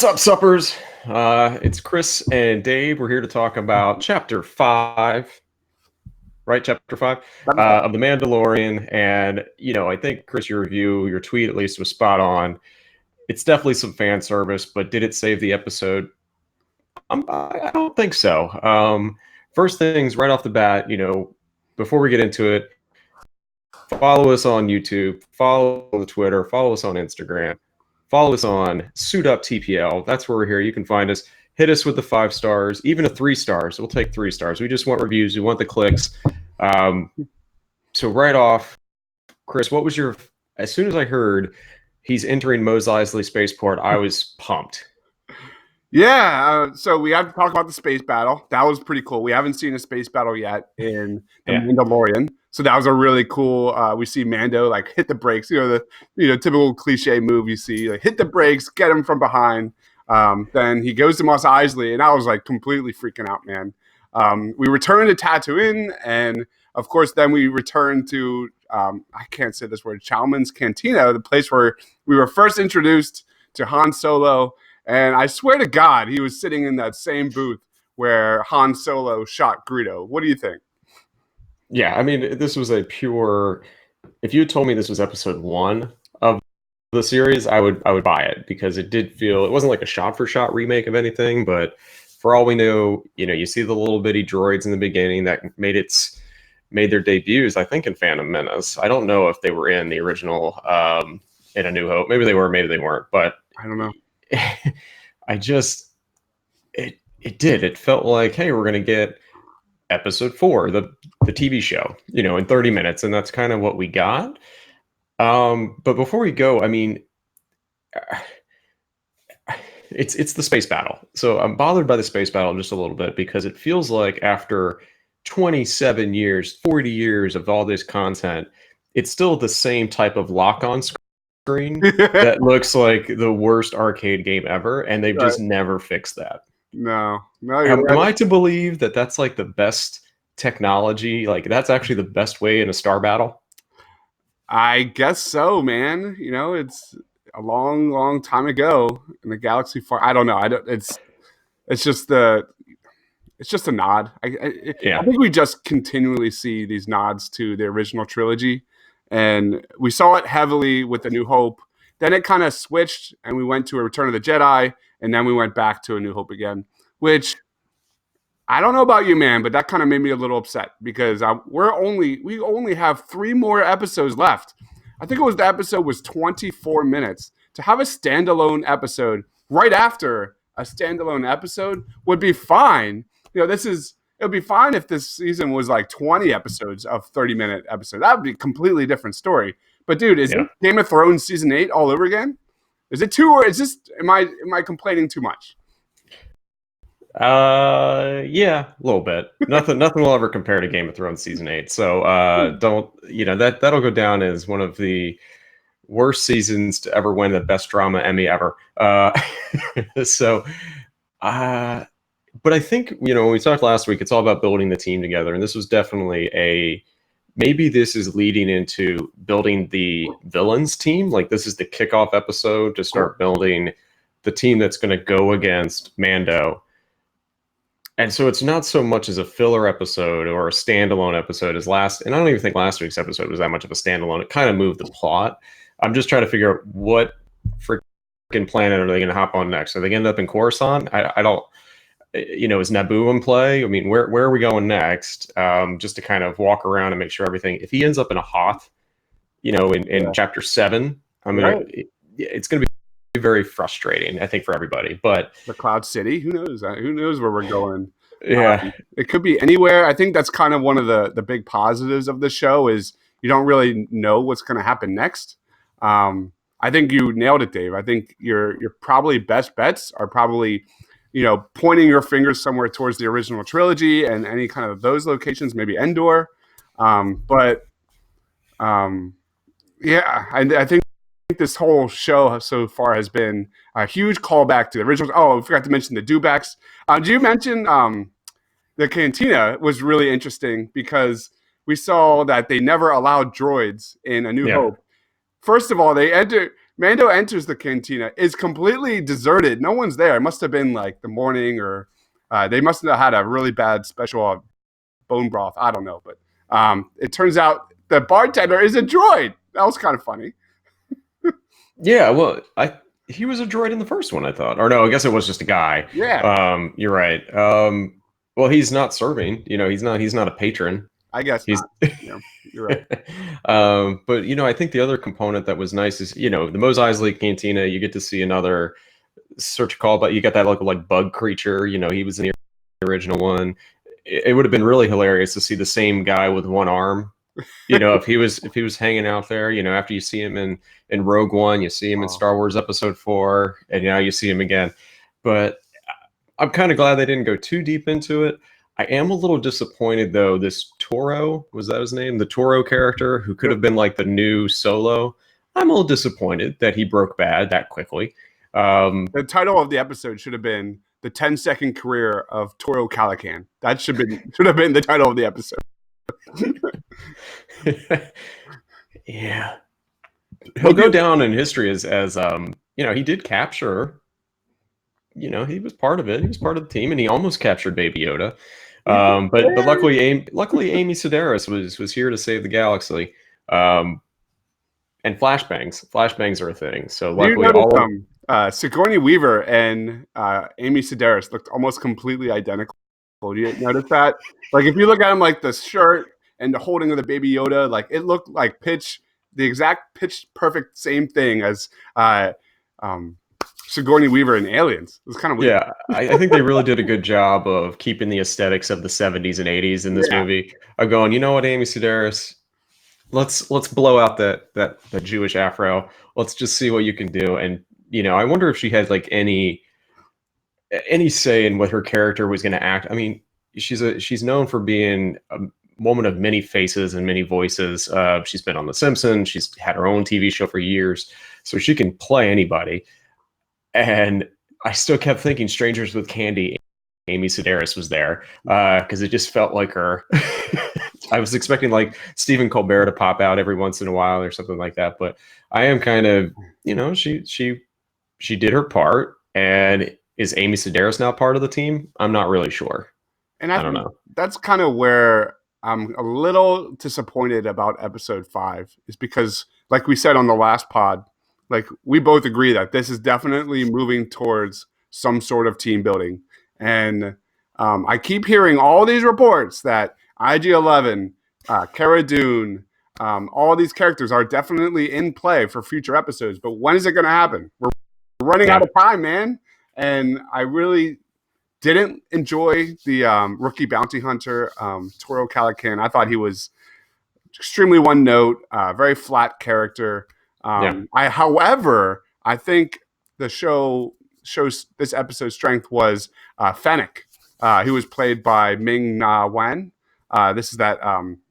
What's up, suppers? It's Chris and Dave. We're here to talk about Chapter 5, right? Chapter 5 of The Mandalorian. And, I think, Chris, your tweet at least was spot on. It's definitely some fan service, but did it save the episode? I don't think so. First things right off the bat, before we get into it, follow us on YouTube, follow us on Twitter, follow us on Instagram. Follow us on Suit Up TPL. That's where we're here. You can find us. Hit us with the 5 stars, even a 3 stars. We'll take 3 stars. We just want reviews. We want the clicks. So right off, Chris, what was your? As soon as I heard he's entering Mos Eisley Spaceport, I was pumped. Yeah, so we have to talk about the space battle. That was pretty cool. We haven't seen a space battle yet in The Mandalorian, so that was a really cool. We see Mando like hit the brakes, the typical cliche move you see, like hit the brakes, get him from behind. Then he goes to Mos Eisley, and I was like completely freaking out, man. We return to Tatooine, and of course, then we return to I can't say this word, Chalmun's Cantina, the place where we were first introduced to Han Solo. And I swear to God, he was sitting in that same booth where Han Solo shot Greedo. What do you think? Yeah, I mean, this was a pure. If you had told me this was episode 1 of the series, I would buy it, because it did feel, it wasn't like a shot-for-shot remake of anything, but for all we know, you see the little bitty droids in the beginning that made their debuts, I think, in Phantom Menace. I don't know if they were in the original in A New Hope. Maybe they were, maybe they weren't, but I don't know. It felt like, hey, we're gonna get episode 4, the TV show, in 30 minutes, and that's kind of what we got. But before we go, I mean, it's the space battle. So I'm bothered by the space battle just a little bit, because it feels like after 27 years, 40 years of all this content, it's still the same type of lock-on screen that looks like the worst arcade game ever, and they've just never fixed that. No. Am I to believe that that's like the best technology? Like, that's actually the best way in a star battle? I guess so, man. It's a long, long time ago in the galaxy far. I don't know. It's just a nod. I think we just continually see these nods to the original trilogy. And we saw it heavily with A New Hope. Then it kind of switched, and we went to a Return of the Jedi, and then we went back to A New Hope again, which I don't know about you, man, but that kind of made me a little upset, because we only have 3 more episodes left. I think the episode was 24 minutes. To have a standalone episode right after a standalone episode would be fine. It would be fine if this season was like 20 episodes of 30-minute episodes. That would be a completely different story. But dude, is it Game of Thrones season 8 all over again? Is it 2, or is this? Am I complaining too much? Yeah, a little bit. Nothing will ever compare to Game of Thrones season 8. So that'll go down as one of the worst seasons to ever win the best drama Emmy ever. But I think, when we talked last week, it's all about building the team together. And this was definitely maybe this is leading into building the villains team. Like, this is the kickoff episode to start building the team that's going to go against Mando. And so it's not so much as a filler episode or a standalone episode as and I don't even think last week's episode was that much of a standalone. It kind of moved the plot. I'm just trying to figure out what freaking planet are they going to hop on next? Are they going to end up in Coruscant? I don't... is Naboo in play? I mean, where are we going next? Just to kind of walk around and make sure everything. If he ends up in a Hoth, in Chapter 7, I mean, it's going to be very frustrating, I think, for everybody. But the Cloud City, who knows? Who knows where we're going? Yeah, it could be anywhere. I think that's kind of one of the big positives of the show is you don't really know what's going to happen next. I think you nailed it, Dave. I think your probably best bets are probably, pointing your fingers somewhere towards the original trilogy and any kind of those locations, maybe Endor. I think this whole show so far has been a huge callback to the originals. Oh, I forgot to mention the dewbacks. Did you mention the cantina was really interesting, because we saw that they never allowed droids in A New Hope. First of all, they enter Mando enters the cantina. It's completely deserted. No one's there. It must have been like the morning, or they must have had a really bad special bone broth. I don't know, but it turns out the bartender is a droid. That was kind of funny. Yeah, well, he was a droid in the first one, I thought. Or no, I guess it was just a guy. Yeah. You're right. Well, he's not serving. He's not a patron. I guess He's not. Yeah, you're right. But I think the other component that was nice is the Mos Eisley Cantina. You get to see another search call, but you got that like bug creature. He was in the original one. It would have been really hilarious to see the same guy with one arm. If he was hanging out there. After you see him in Rogue One, you see him in Star Wars Episode 4, and now you see him again. But I'm kind of glad they didn't go too deep into it. I am a little disappointed, though. This Toro, was that his name? The Toro character, who could have been like the new Solo. I'm a little disappointed that he broke bad that quickly. The title of the episode should have been "The 10-Second Career of Toro Calican." That should have been the title of the episode. Yeah, he'll go down in history as he did capture. He was part of it. He was part of the team, and he almost captured Baby Yoda. But luckily Amy Sedaris was here to save the galaxy. And flashbangs are a thing. So luckily, Sigourney Weaver and Amy Sedaris looked almost completely identical. Do you notice that? Like, if you look at them, like the shirt and the holding of the Baby Yoda, like it looked like the exact pitch perfect same thing as Sigourney Weaver in Aliens. It was kind of weird. Yeah, I think they really did a good job of keeping the aesthetics of the 70s and 80s in this movie. Of going, you know what, Amy Sedaris, let's blow out that Jewish afro. Let's just see what you can do. And I wonder if she had like any say in what her character was going to act. I mean, she's known for being a woman of many faces and many voices. She's been on The Simpsons. She's had her own TV show for years, so she can play anybody. And I still kept thinking Strangers with Candy, Amy Sedaris was there, because it just felt like her. I was expecting like Stephen Colbert to pop out every once in a while or something like that. But I am kind of, she did her part. And is Amy Sedaris now part of the team? I'm not really sure. And I don't know. That's kind of where I'm a little disappointed about Episode 5, is because, like we said on the last pod, like we both agree that this is definitely moving towards some sort of team building. And I keep hearing all these reports that IG-11, Cara Dune, all these characters are definitely in play for future episodes. But when is it going to happen? We're running out of time, man. And I really didn't enjoy the rookie bounty hunter, Toro Calican. I thought he was extremely one note, very flat character. However, I think the show shows this episode's strength was Fennec, who was played by Ming-Na Wen. This is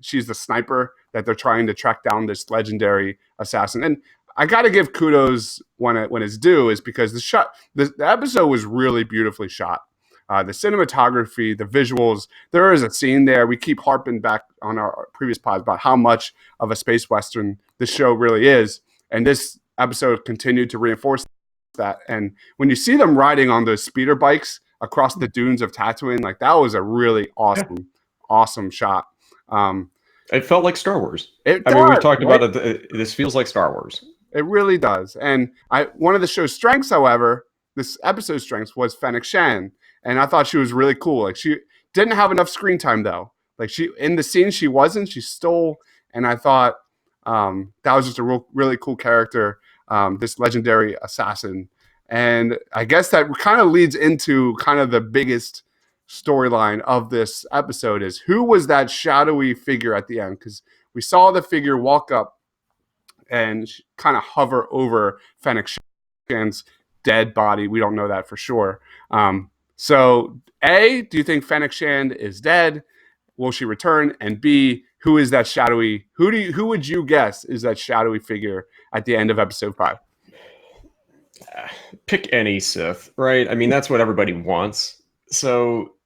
she's the sniper that they're trying to track down, this legendary assassin. And I got to give kudos when it's due, is because the episode was really beautifully shot. The cinematography, the visuals, there is a scene there. We keep harping back on our previous pods about how much of a space western this show really is. And this episode continued to reinforce that. And when you see them riding on those speeder bikes across the dunes of Tatooine, like that was a really awesome shot. It felt like Star Wars. We've talked about it. This feels like Star Wars. It really does. And one of the show's strengths, however, this episode's strengths was Fennec Shan. And I thought she was really cool. Like, she didn't have enough screen time, though. Like, in the scene, she stole. And I thought that was just a really cool character, this legendary assassin. And I guess that kind of leads into kind of the biggest storyline of this episode, is who was that shadowy figure at the end? Because we saw the figure walk up and kind of hover over Fennec Shan's dead body. We don't know that for sure. So A, do you think Fennec Shan is dead? Will she return? And B, who is that shadowy? Who would you guess is that shadowy figure at the end of episode 5? Pick any Sith, right? I mean, that's what everybody wants. So,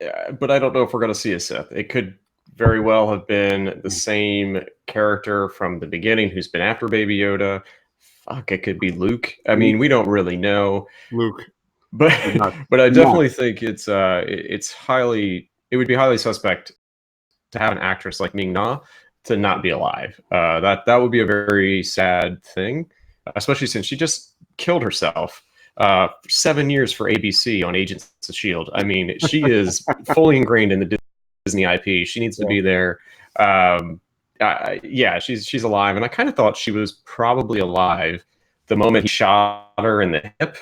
but I don't know if we're going to see a Sith. It could very well have been the same character from the beginning who's been after Baby Yoda. fuck, it could be Luke. I mean, we don't really know, Luke. but Not- but I no. definitely think it would be highly suspect to have an actress like Ming Na to not be alive. That would be a very sad thing, especially since she just killed herself 7 years for ABC on Agents of Shield. I mean, she is fully ingrained in the Disney IP. She needs to be there. Yeah, she's alive, and I kind of thought she was probably alive the moment he shot her in the hip.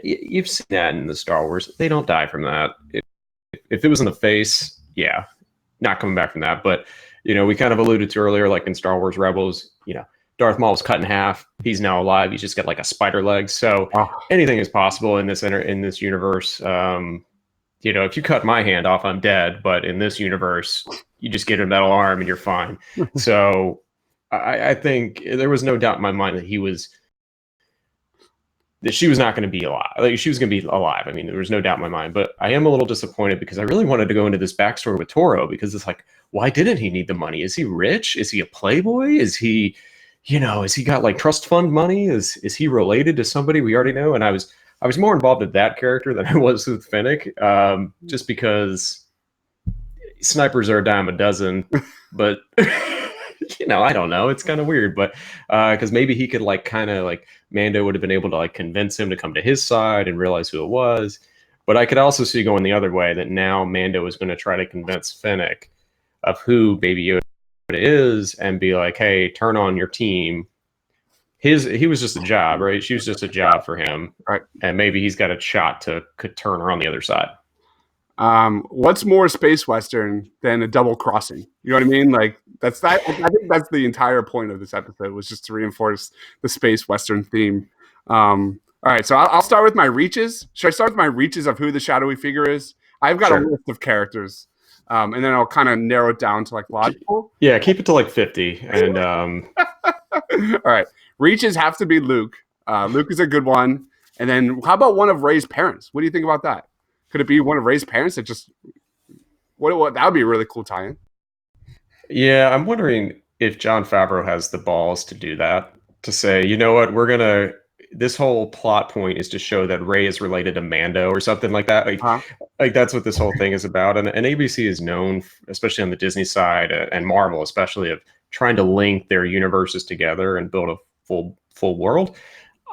You've seen that in the Star Wars. They don't die from that. If it was in the face, yeah, not coming back from that. But we kind of alluded to earlier, like in Star Wars Rebels, Darth Maul was cut in half. He's now alive. He's just got like a spider leg. So anything is possible in this universe. If you cut my hand off, I'm dead. But in this universe, you just get a metal arm and you're fine. So I think there was no doubt in my mind that she was not going to be alive. Like, she was going to be alive. I mean, there was no doubt in my mind. But I am a little disappointed because I really wanted to go into this backstory with Toro, because it's like, why didn't he need the money? Is he rich? Is he a playboy? Is he, has he got like trust fund money? Is he related to somebody we already know? And I was more involved with that character than I was with Fennec, just because snipers are a dime a dozen. But I don't know. It's kind of weird, but because maybe he could Mando would have been able to convince him to come to his side and realize who it was. But I could also see going the other way, that now Mando is going to try to convince Fennec of who Baby Yoda is and be like, hey, turn on your team. He was just a job, right? She was just a job for him, right? And maybe he's got a shot to could turn her on the other side. What's more space western than a double crossing? You know what I mean? Like, that's that. I think that's the entire point of this episode, was just to reinforce the space western theme. All right, so I'll start with my reaches. Should I start with my reaches of who the shadowy figure is? I've got a list of characters, and then I'll kind of narrow it down to logical. Yeah, keep it to 50. And all right, reaches have to be Luke. Luke is a good one. And then how about one of Rey's parents? What do you think about that? Could it be one of Rey's parents that just what that would be a really cool tie-in? Yeah, I'm wondering if Jon Favreau has the balls to do that, to say, you know what, this whole plot point is to show that Rey is related to Mando or something like that. Like that's what this whole thing is about. And ABC is known, especially on the Disney side and Marvel especially, of trying to link their universes together and build a full world.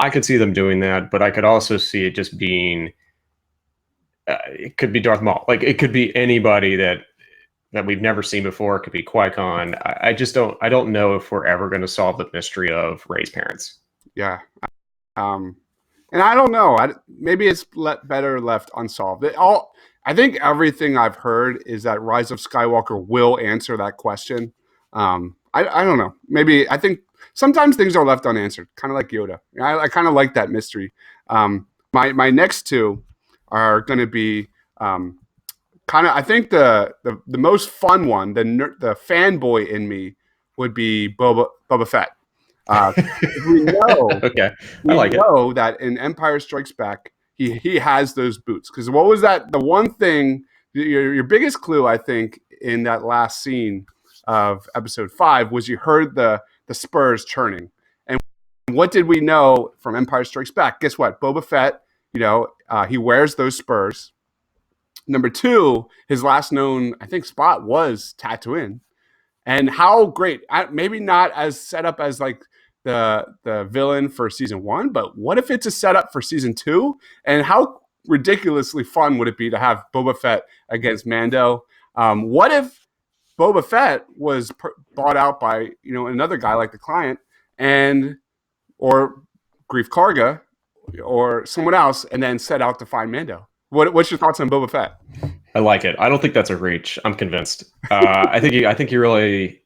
I could see them doing that, but I could also see it just being it could be Darth Maul. Like, it could be anybody that we've never seen before. It could be Qui-Gon. I don't know if we're ever going to solve the mystery of Rey's parents. Yeah. And I don't know. Maybe it's better left unsolved. I think everything I've heard is that Rise of Skywalker will answer that question. I don't know. Maybe I think sometimes things are left unanswered, kind of like Yoda. I kind of like that mystery. My next two are going to be I think the most fun one, the fanboy in me, would be Boba Fett. We know, that in Empire Strikes Back, he has those boots. Because what was that? The one thing, your biggest clue, I think, in that last scene of Episode 5 was you heard the spurs churning. And what did we know from Empire Strikes Back? Guess what? Boba Fett, he wears those spurs. Number 2, his last known, I think, spot was Tatooine. And how great, maybe not as set up as the villain for season 1, but what if it's a setup for season 2? And how ridiculously fun would it be to have Boba Fett against Mando? What if Boba Fett was bought out by another guy like the Client or Grief Karga or someone else, and then set out to find Mando? What's your thoughts on Boba Fett? I like it. I don't think that's a reach. I'm convinced. I think you really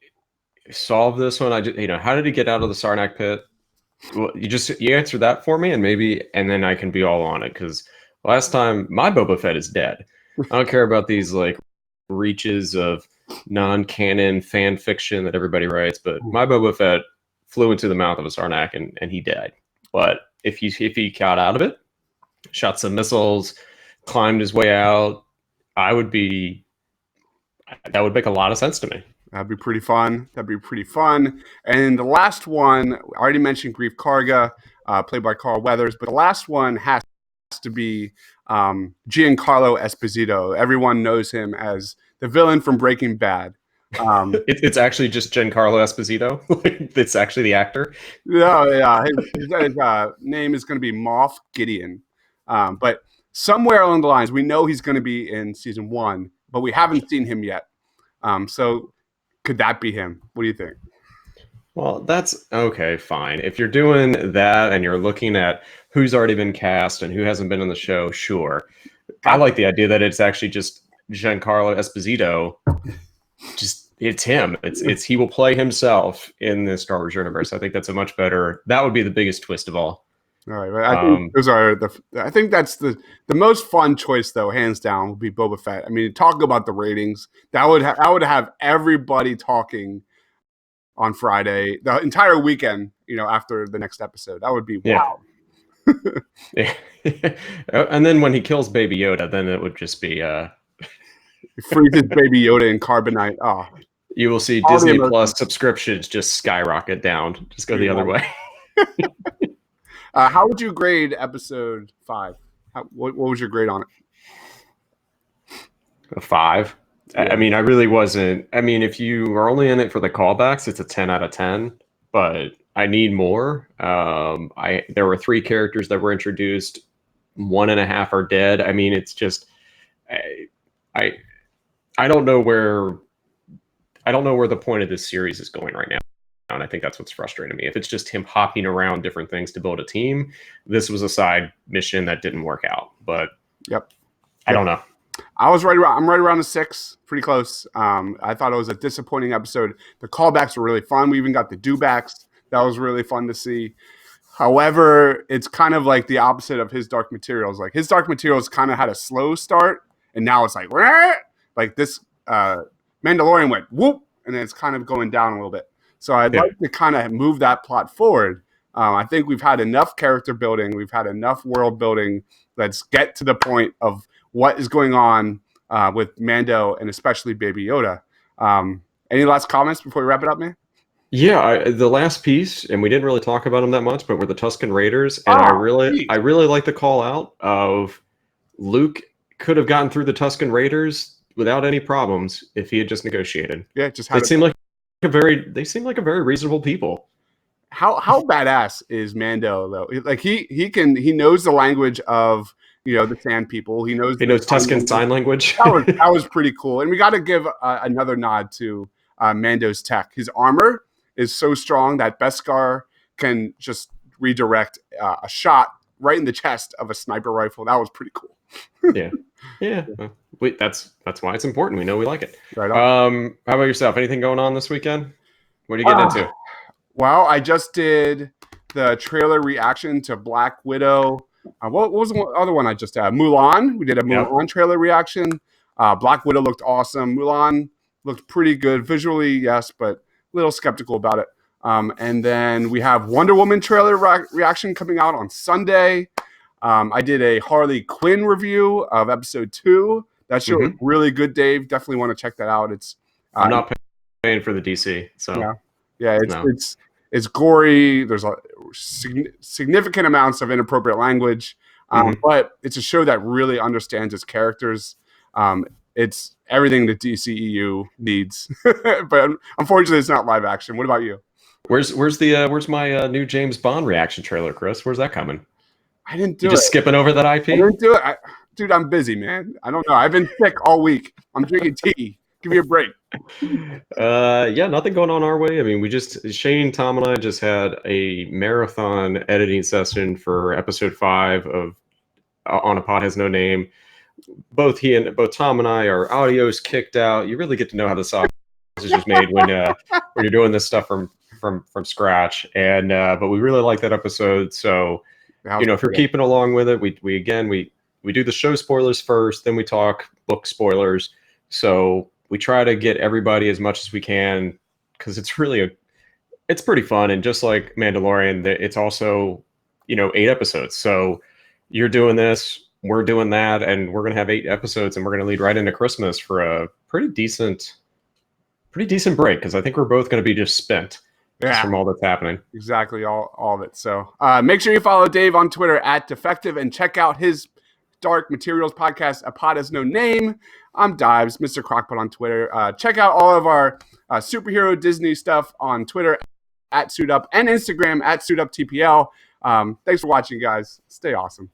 solved this one. How did he get out of the Sarlacc pit? Well, you answer that for me, and then I can be all on it, because last time my Boba Fett is dead. I don't care about these reaches of non-canon fan fiction that everybody writes, but my Boba Fett flew into the mouth of a Sarlacc and he died. But if he got out of it, shot some missiles, climbed his way out, that would make a lot of sense to me. That'd be pretty fun. And the last one, I already mentioned Grief Karga, played by Carl Weathers, but the last one has to be Giancarlo Esposito. Everyone knows him as the villain from Breaking Bad. It's actually just Giancarlo Esposito. It's actually the actor. Yeah. His name is going to be Moff Gideon. But somewhere along the lines, we know he's going to be in season 1, but we haven't seen him yet. So could that be him? What do you think? Well, that's okay, fine. If you're doing that and you're looking at who's already been cast and who hasn't been on the show, sure. I like the idea that it's actually just Giancarlo Esposito. Just it's him. It's he will play himself in the Star Wars universe. I think that's a much better. That would be the biggest twist of all. All right, I think those are I think that's the most fun choice, though, hands down, would be Boba Fett. I mean, talk about the ratings. I would have everybody talking on Friday, the entire weekend. After the next episode, that would be wow. Yeah. And then when he kills Baby Yoda, then it would just be freezes Baby Yoda in carbonite. Oh, you will see Disney Plus subscriptions just skyrocket down. Just go the other way. How would you grade episode 5? What was your grade on it? A 5. Yeah. I mean, I really wasn't. I mean, if you are only in it for the callbacks, it's a 10 out of 10. But I need more. There were 3 characters that were introduced. 1.5 are dead. I mean, it's just I don't know where the point of this series is going right now. And I think that's what's frustrating me. If it's just him hopping around different things to build a team, this was a side mission that didn't work out. But I don't know. I'm right around the 6, pretty close. I thought it was a disappointing episode. The callbacks were really fun. We even got the do-backs. That was really fun to see. However, it's kind of like the opposite of his Dark Materials. Like, his Dark Materials kind of had a slow start, and now it's like this Mandalorian went whoop, and then it's kind of going down a little bit. So I'd like to kind of move that plot forward. I think we've had enough character building. We've had enough world building. Let's get to the point of what is going on with Mando and especially Baby Yoda. Any last comments before we wrap it up, man? Yeah, the last piece, and we didn't really talk about them that much, but were the Tusken Raiders. And I really like the call out of Luke could have gotten through the Tusken Raiders without any problems if he had just negotiated. Yeah, just they seem like a very reasonable people. How badass is Mando though? Like he knows the language of the Sand People. He knows Tusken sign language. That was pretty cool. And we got to give another nod to Mando's tech. His armor is so strong that Beskar can just redirect a shot right in the chest of a sniper rifle. That was pretty cool. Yeah. That's why it's important. We know we like it. Right on. How about yourself? Anything going on this weekend? What are you getting into? Well, I just did the trailer reaction to Black Widow. What was the other one I just had? Mulan. We did a Mulan trailer reaction. Black Widow looked awesome. Mulan looked pretty good visually, yes, but a little skeptical about it. And then we have Wonder Woman trailer reaction coming out on Sunday. I did a Harley Quinn review of episode 2. That show is really good, Dave. Definitely want to check that out. It's I'm not paying for the DC, so it's gory. There's a significant amounts of inappropriate language, but it's a show that really understands its characters. It's everything the DCEU needs, but unfortunately, it's not live action. What about you? Where's my new James Bond reaction trailer, Chris? Where's that coming? I didn't do it. Just skipping over that IP? I didn't do it. Dude, I'm busy, man. I don't know. I've been sick all week. I'm drinking tea. Give me a break. Nothing going on our way. I mean, Shane, Tom, and I just had a marathon editing session for episode 5 of On a Pod Has No Name. Both Tom and I, our audio's kicked out. You really get to know how the sausage is made when you're doing this stuff from scratch. And but we really like that episode. So if you're keeping along with it, we do the show spoilers first, then we talk book spoilers. So we try to get everybody as much as we can because it's pretty fun. And just like Mandalorian, it's also 8 episodes. So you're doing this, we're doing that, and we're gonna have 8 episodes, and we're gonna lead right into Christmas for a pretty decent pretty decent break because I think we're both going to be just spent just from Yeah, all that's happening. exactly. All of it. So make sure you follow Dave on Twitter at Defective and check out his Dark Materials podcast, A Pod Has No Name. I'm Deibs, Mr. Crockpot on Twitter. Check out all of our superhero Disney stuff on Twitter at Suit Up and Instagram at Suit Up TPL. Thanks for watching, guys. Stay awesome.